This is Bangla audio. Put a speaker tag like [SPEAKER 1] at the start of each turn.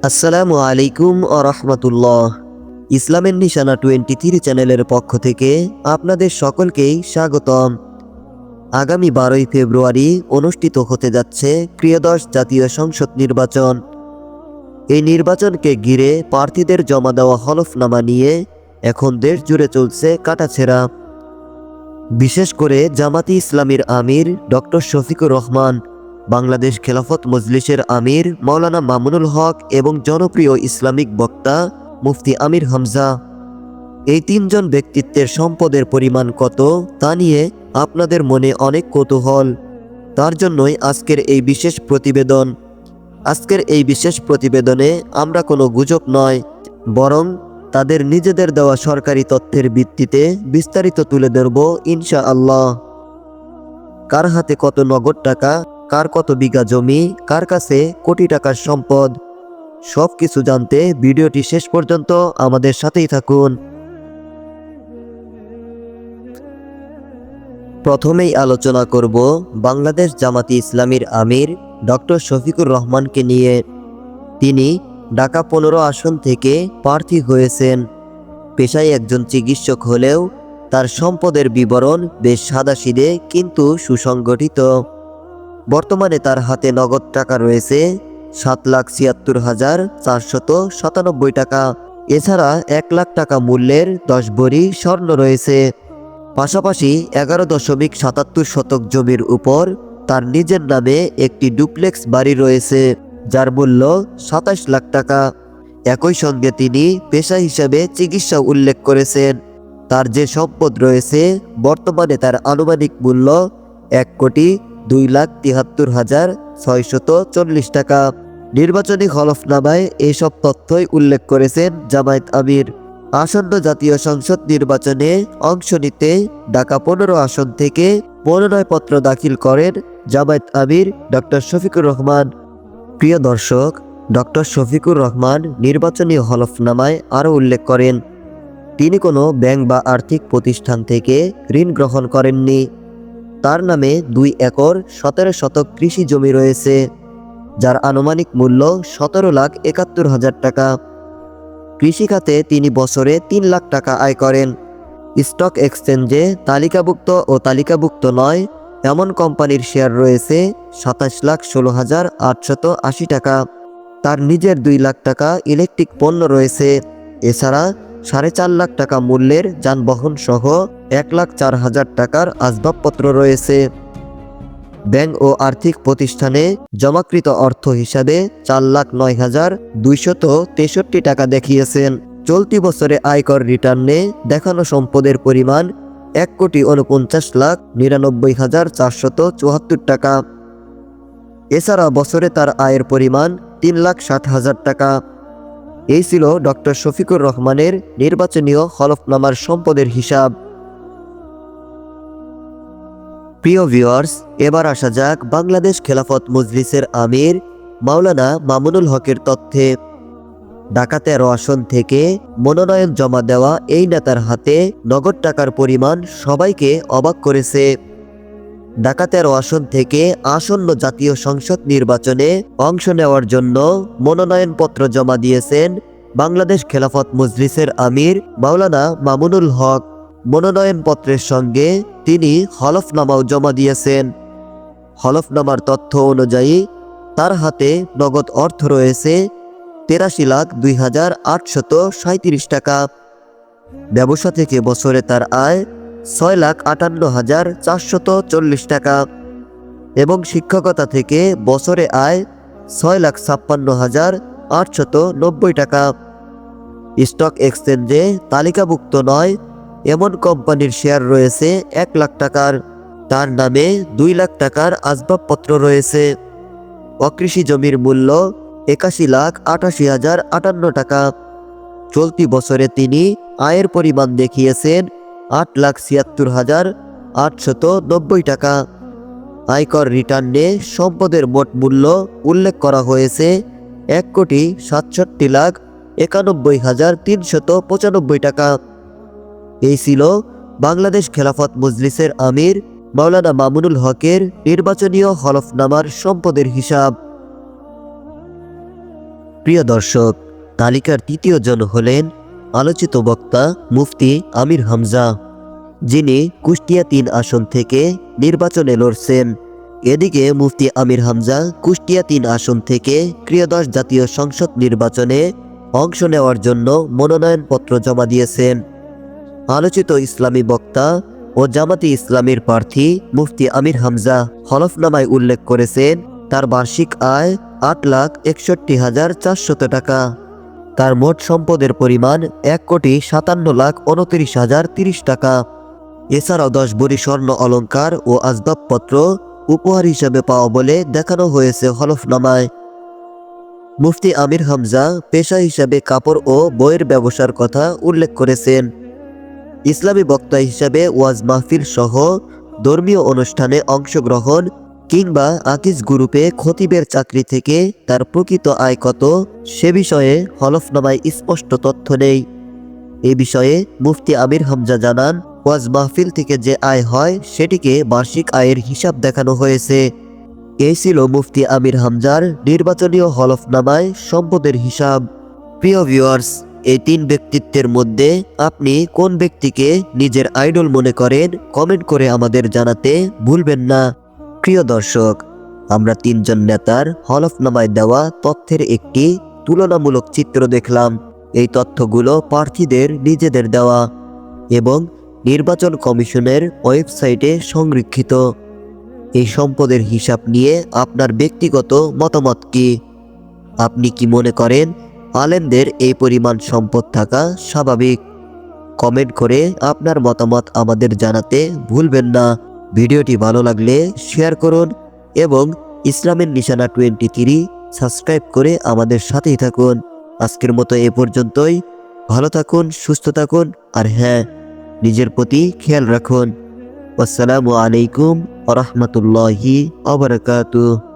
[SPEAKER 1] আসসালামু আলাইকুম রহমতুল্লাহ। ইসলামের নিশানা 23 চ্যানেলের পক্ষ থেকে আপনাদের সকলকেই স্বাগতম। আগামী 12ই ফেব্রুয়ারি অনুষ্ঠিত হতে যাচ্ছে ত্রয়োদশ জাতীয় সংসদ নির্বাচন। এই নির্বাচনকে ঘিরে প্রার্থীদের জমা দেওয়া হলফনামা নিয়ে এখন দেশ জুড়ে চলছে কাটাছেঁড়া। বিশেষ করে জামাতি ইসলামীর আমির ডক্টর শফিকুর রহমান, বাংলাদেশ খেলাফত মজলিসের আমির মাওলানা মামুনুল হক এবং জনপ্রিয় ইসলামিক বক্তা মুফতি আমির হামজা, এই তিনজন ব্যক্তিত্বের সম্পদের পরিমাণ কত তা নিয়ে আপনাদের মনে অনেক কৌতূহল। তার জন্যই আজকের এই বিশেষ প্রতিবেদনে আমরা কোনো গুজব নয়, বরং তাদের নিজেদের দেওয়া সরকারি তথ্যের ভিত্তিতে বিস্তারিত তুলে ধরব ইনশাআল্লাহ। কার হাতে কত নগদ টাকা, কার কত বিঘা জমি, কার কাছে কোটি টাকার সম্পদ, সব কিছু জানতে ভিডিওটি শেষ পর্যন্ত আমাদের সাথেই থাকুন। প্রথমেই আলোচনা করব বাংলাদেশ জামাতি ইসলামীর আমির ডক্টর শফিকুর রহমানকে নিয়ে। তিনি ঢাকা 15 আসন থেকে প্রার্থী হয়েছেন। পেশায় একজন চিকিৎসক হলেও তার সম্পদের বিবরণ বেশ সাদাসিধে কিন্তু সুসংগঠিত। বর্তমানে তার হাতে নগদ টাকা রয়েছে 7,76,497 টাকা। এছাড়া 1 লাখ টাকা মূল্যের 10 ভরি স্বর্ণ রয়েছে। পাশাপাশি 11.77 শতক জমির উপর তার নিজের নামে একটি ডুপ্লেক্স বাড়ি রয়েছে, যার মূল্য 27 লাখ টাকা। একই সঙ্গে তিনি পেশা হিসাবে চিকিৎসা উল্লেখ করেছেন। তার যে সম্পদ রয়েছে বর্তমানে তার আনুমানিক মূল্য 1,73,640 টাকা। নির্বাচনী হলফনামায় এসব তথ্যই উল্লেখ করেছেন জামায়াত আমির। আসন্ন জাতীয় সংসদ নির্বাচনে অংশ নিতে ঢাকা 15 আসন থেকে মনোনয়নপত্র দাখিল করেন জামায়াত আমির ডক্টর শফিকুর রহমান। প্রিয় দর্শক, ডক্টর শফিকুর রহমান নির্বাচনী হলফনামায় আরও উল্লেখ করেন, তিনি কোনো ব্যাংক বা আর্থিক প্রতিষ্ঠান থেকে ঋণ গ্রহণ করেননি। তার নামে 2 একর 17 শতক কৃষি জমি রয়েছে, যার আনুমানিক মূল্য 17,71,000 টাকা। কৃষিখাতে তিনি বছরে 3 লাখ টাকা আয় করেন। স্টক এক্সচেঞ্জে তালিকাভুক্ত ও তালিকাভুক্ত নয় এমন কোম্পানির শেয়ার রয়েছে 27,16,880 টাকা। তার নিজের 2 লাখ টাকা ইলেকট্রিক পণ্য রয়েছে। এছাড়া 4.5 লাখ টাকা মূল্যের যানবাহন সহ 1,04,000 টাকার আসবাবপত্র রয়েছে। ব্যাংক ও আর্থিক প্রতিষ্ঠানে জমাকৃত অর্থ হিসাবে 4,09,263 টাকা দেখিয়েছেন। চলতি বছরে আয়কর রিটার্নে দেখানো সম্পদের পরিমাণ 1,49,99,474 টাকা। এছাড়া বছরে তার আয়ের পরিমাণ 3,60,000 টাকা। এই ছিল ডক্টর শফিকুর রহমানের নির্বাচনীয় হলফনামার সম্পদের হিসাব। প্রিয় ভিউয়ার্স, এবার আসা যাক বাংলাদেশ খেলাফত মজলিসের আমির মাওলানা মামুনুল হকের তথ্যে। ঢাকা 13 আসন থেকে মনোনয়ন জমা দেওয়া এই নেতার হাতে নগদ টাকার পরিমাণ সবাইকে অবাক করেছে। ঢাকা 13 আসন থেকে আসন্ন জাতীয় সংসদ নির্বাচনে অংশ নেওয়ার জন্য মনোনয়নপত্র জমা দিয়েছেন বাংলাদেশ খেলাফত মজলিসের আমির মাওলানা মামুনুল হক। মনোনয়নপত্রের সঙ্গে তিনি হলফনামাও জমা দিয়েছেন। হলফনামার তথ্য অনুযায়ী তার হাতে নগদ অর্থ রয়েছে 83,02,837 টাকা। ব্যবসা থেকে বছরে তার আয় 6,58,440 টাকা এবং শিক্ষকতা থেকে বছরে আয় 6,56,890 টাকা। স্টক এক্সচেঞ্জে তালিকাভুক্ত নয় এমন কোম্পানির শেয়ার রয়েছে 1 লাখ টাকার। তার নামে 2 লাখ টাকার আসবাবপত্র রয়েছে। অকৃষি জমির মূল্য 81,88,058 টাকা। চলতি বছরে তিনি আয়ের পরিমাণ দেখিয়েছেন 8,76,890 টাকা। আয়কর রিটার্নে সম্পদের মোট মূল্য উল্লেখ করা হয়েছে 1,67,91,395 টাকা। এই ছিল বাংলাদেশ খেলাফত মজলিসের আমির মাওলানা মামুনুল হকের নির্বাচনীয় হলফনামার সম্পদের হিসাব। প্রিয় দর্শক, তালিকার তৃতীয় জন হলেন আলোচিত বক্তা মুফতি আমির হামজা, যিনি কুষ্টিয়া ৩ আসন থেকে নির্বাচনে লড়ছেন। এদিকে মুফতি আমির হামজা কুষ্টিয়া ৩ আসন থেকে ত্রয়োদশ জাতীয় সংসদ নির্বাচনে অংশ নেওয়ার জন্য মনোনয়নপত্র জমা দিয়েছেন। আলোচিত ইসলামী বক্তা ও জামাতি ইসলামীর প্রার্থী মুফতি আমির হামজা হলফনামায় উল্লেখ করেছেন তার বার্ষিক আয় ৮,৬১,৪০০ টাকা। তার মোট সম্পদের পরিমাণ ১,৫৭,২৯,০৩০ টাকা। এছাড়াও 10 ভরি স্বর্ণ অলংকার ও আসবাবপত্র উপহার হিসেবে পাওয়া বলে দেখানো হয়েছে হলফনামায়। মুফতি আমির হামজা পেশা হিসাবে কাপড় ও বইয়ের ব্যবসার কথা উল্লেখ করেছেন। ইসলামী বক্তা হিসাবে ওয়াজ মাহফিল সহ ধর্মীয় অনুষ্ঠানে অংশগ্রহণ কিংবা আকিজ গ্রুপে খতিবের চাকরি থেকে তার প্রকৃত আয় কত সে বিষয়ে হলফনামায় স্পষ্ট তথ্য নেই। এ বিষয়ে মুফতি আমির হামজা জানান, ওয়াজ মাহফিল থেকে যে আয় হয় সেটিকে বার্ষিক আয়ের হিসাব দেখানো হয়েছে। এই ছিল মুফতি আমির হামজার নির্বাচনীয় হলফনামায় সম্পদের হিসাব। প্রিয় ভিউয়ার্স, এই 3 ব্যক্তিত্বের মধ্যে আপনি কোন ব্যক্তিকে নিজের আইডল মনে করেন কমেন্ট করে আমাদের জানাতে ভুলবেন না। প্রিয় দর্শক, আমরা 3 জন নেতার হলফনামায় দেওয়া তথ্যের একটি তুলনামূলক চিত্র দেখলাম। এই তথ্যগুলো প্রার্থীদের নিজেদের দেওয়া এবং নির্বাচন কমিশনের ওয়েবসাইটে সংরক্ষিত। এই সম্পদের হিসাব নিয়ে আপনার ব্যক্তিগত মতামত কি? আপনি কি মনে করেন আলেমদের এই পরিমাণ সম্পদ থাকা স্বাভাবিক? কমেন্ট করে আপনার মতামত আমাদের জানাতে ভুলবেন না। ভিডিওটি ভালো লাগলে শেয়ার করুন এবং ইসলামের নিশানা 23 সাবস্ক্রাইব করে আমাদের সাথেই থাকুন। আজকের মতো এ পর্যন্তই। ভালো থাকুন, সুস্থ থাকুন, আর হ্যাঁ, নিজের প্রতি খেয়াল রাখুন। আসসালামু আলাইকুম ওয়া রাহমাতুল্লাহি ওয়া বারাকাতুহু।